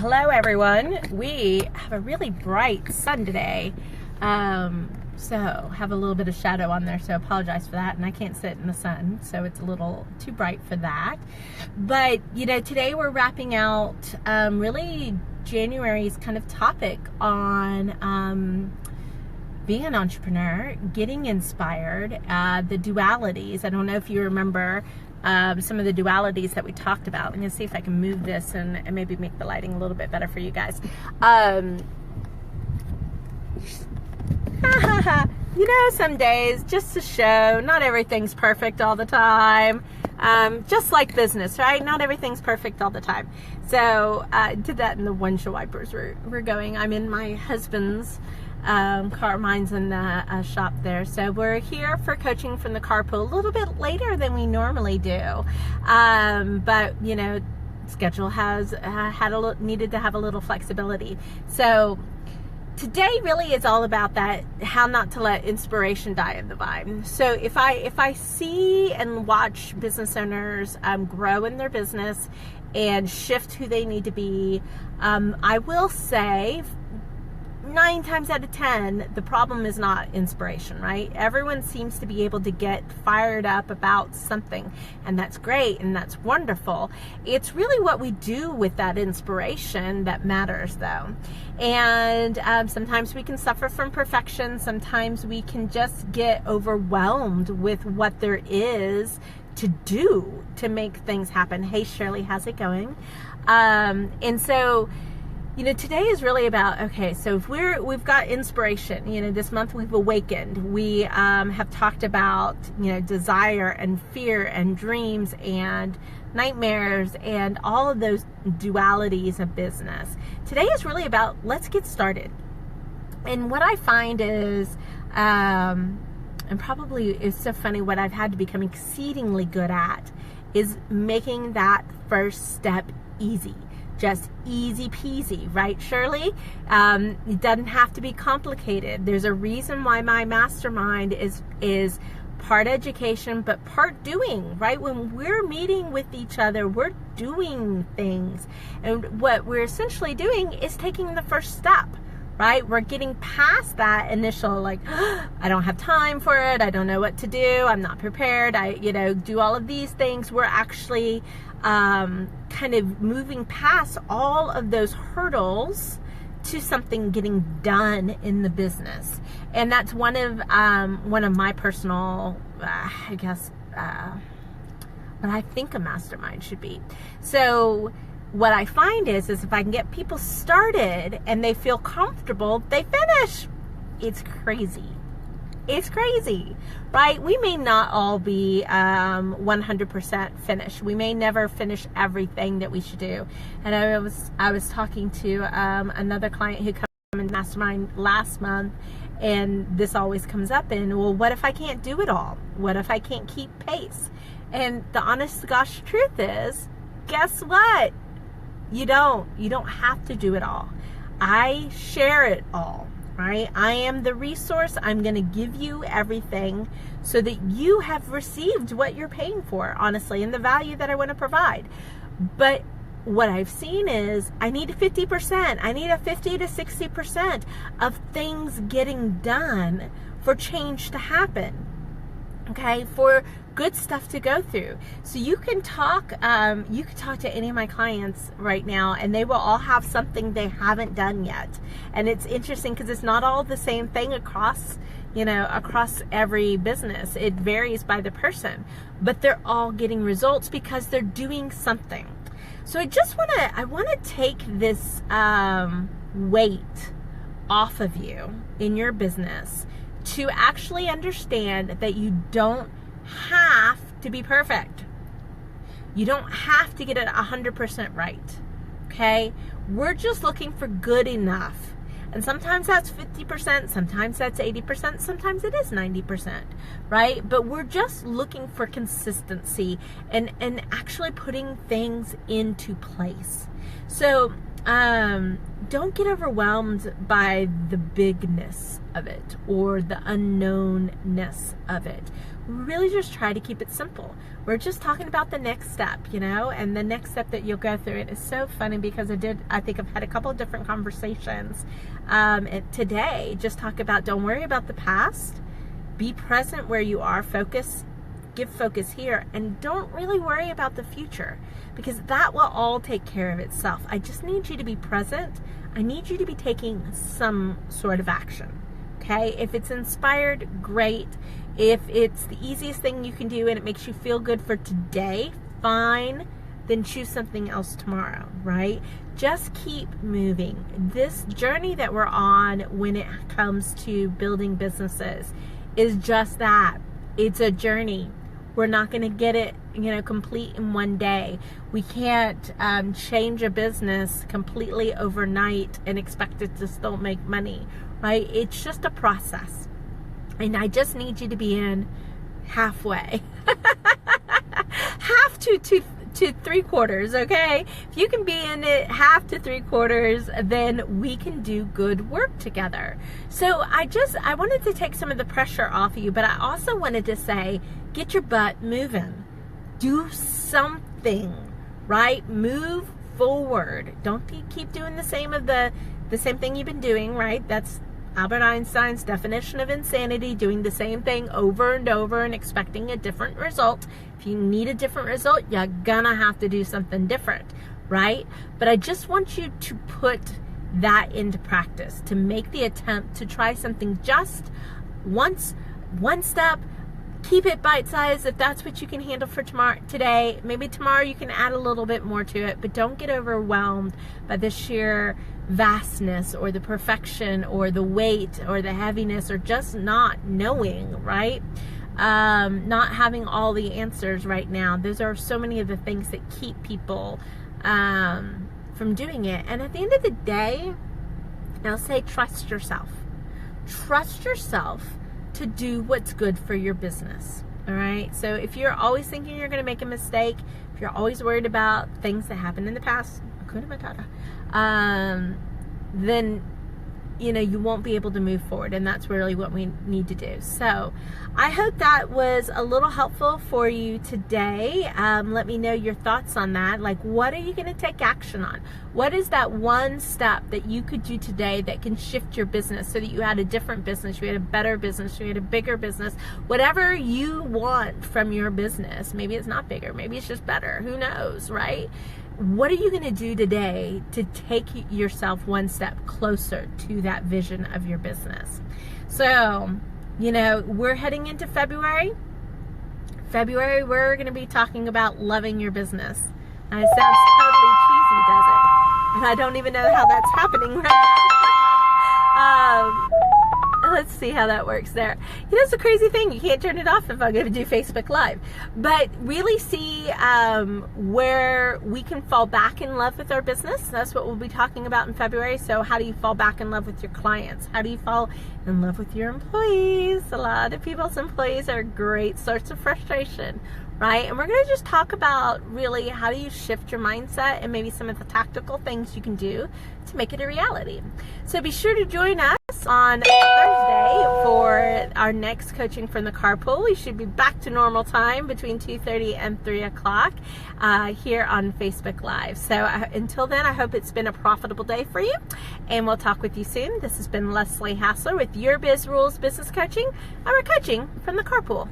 Hello everyone. We have a really bright sun today. So have a little bit of shadow on there, so apologize for that. And I can't sit in the sun, so it's a little too bright for that. But you know, today we're wrapping out really January's kind of topic on being an entrepreneur, getting inspired, the dualities. I don't know if you remember some of the dualities that we talked about. I'm going to see if I can move this and maybe make the lighting a little bit better for you guys. You know, some days, just to show, not everything's perfect all the time. Just like business, right? Not everything's perfect all the time. So I did that in the windshield wipers. We're going. I'm in my husband's car. Mine's in the shop there. So we're here for coaching from the carpool a little bit later than we normally do. But you know, schedule has needed to have a little flexibility. So today really is all about that, how not to let inspiration die in the vine. So if I see and watch business owners grow in their business and shift who they need to be, I will say 9 times out of 10, the problem is not inspiration, right? Everyone seems to be able to get fired up about something, and that's great and that's wonderful. It's really what we do with that inspiration that matters, though. And sometimes we can suffer from perfection. Sometimes we can just get overwhelmed with what there is to do to make things happen. Hey, Shirley, how's it going? And so, you know, today is really about, okay, so if we've got inspiration, you know, this month we've awakened. We have talked about, you know, desire and fear and dreams and nightmares and all of those dualities of business. Today is really about, let's get started. And what I find is, and probably it's so funny, what I've had to become exceedingly good at is making that first step easy. Just easy peasy, right, Shirley? It doesn't have to be complicated. There's a reason why my mastermind is part education, but part doing, right? When we're meeting with each other, we're doing things. And what we're essentially doing is taking the first step, right? We're getting past that initial, like, oh, I don't have time for it. I don't know what to do. I'm not prepared. I, you know, do all of these things. We're actually kind of moving past all of those hurdles to something getting done in the business. And that's one of my personal, I guess, what I think a mastermind should be. So what I find is if I can get people started and they feel comfortable, they finish. It's crazy. It's crazy, right? We may not all be 100% finished. We may never finish everything that we should do. And I was talking to another client who came in mastermind last month, and this always comes up in, well, what if I can't do it all? What if I can't keep pace? And the honest to gosh truth is, guess what? You don't have to do it all. I share it all. Right? I am the resource. I'm going to give you everything so that you have received what you're paying for, honestly, and the value that I want to provide. But what I've seen is I need 50%. I need a 50 to 60% of things getting done for change to happen. Okay, for good stuff to go through. So you can talk to any of my clients right now, and they will all have something they haven't done yet. And it's interesting because it's not all the same thing across every business. It varies by the person, but they're all getting results because they're doing something. So I want to take this weight off of you in your business to actually understand that you don't have to be perfect. You don't have to get it 100% right, okay? We're just looking for good enough. And sometimes that's 50%, sometimes that's 80%, sometimes it is 90%, right? But we're just looking for consistency and actually putting things into place. So don't get overwhelmed by the bigness of it or the unknownness of it. we really just try to keep it simple. We're just talking about the next step, and the next step that you'll go through. It is so funny because I think I've had a couple of different conversations today. Just talk about, don't worry about the past. Be present where you are. Give focus here, and don't really worry about the future, because that will all take care of itself. I just need you to be present. I need you to be taking some sort of action. Okay? If it's inspired, great. If it's the easiest thing you can do and it makes you feel good for today, fine. Then choose something else tomorrow, right? Just keep moving. This journey that we're on when it comes to building businesses is just that. It's a journey. We're not going to get it, complete in one day. We can't change a business completely overnight and expect it to still make money, right? It's just a process. And I just need you to be in halfway. Half to 3/4, okay? If you can be in it half to 3/4, then we can do good work together. So I wanted to take some of the pressure off of you, but I also wanted to say, get your butt moving. Do something, right? Move forward. Don't keep doing the same thing you've been doing, right? That's Albert Einstein's definition of insanity, doing the same thing over and over and expecting a different result. If you need a different result, you're gonna have to do something different, right? But I just want you to put that into practice, to make the attempt to try something just once, one step. Keep it bite-sized if that's what you can handle for today. Maybe tomorrow you can add a little bit more to it, but don't get overwhelmed by the sheer vastness or the perfection or the weight or the heaviness or just not knowing, right? Not having all the answers right now. Those are so many of the things that keep people from doing it. And at the end of the day, I'll say trust yourself. Trust yourself to do what's good for your business. All right. So if you're always thinking you're going to make a mistake, if you're always worried about things that happened in the past, then you won't be able to move forward, and that's really what we need to do. So I hope that was a little helpful for you today. Let me know your thoughts on that. Like, what are you going to take action on? What is that one step that you could do today that can shift your business so that you had a different business, you had a better business, you had a bigger business, whatever you want from your business? Maybe it's not bigger, maybe it's just better, who knows, right? What are you going to do today to take yourself one step closer to that vision of your business? So, we're heading into February. We're going to be talking about loving your business. And it sounds totally cheesy, does it? And I don't even know how that's happening right now. Let's see how that works there. It's a crazy thing. You can't turn it off if I'm going to do Facebook Live. But really see where we can fall back in love with our business. That's what we'll be talking about in February. So how do you fall back in love with your clients? How do you fall in love with your employees? A lot of people's employees are a great source of frustration, right? And we're going to just talk about really how do you shift your mindset and maybe some of the tactical things you can do to make it a reality. So be sure to join us on Thursday for our next Coaching from the Carpool. We should be back to normal time between 2:30 and 3 o'clock here on Facebook Live. So until then, I hope it's been a profitable day for you, and we'll talk with you soon. This has been Leslie Hassler with Your Biz Rules Business Coaching, and we're coaching from the carpool.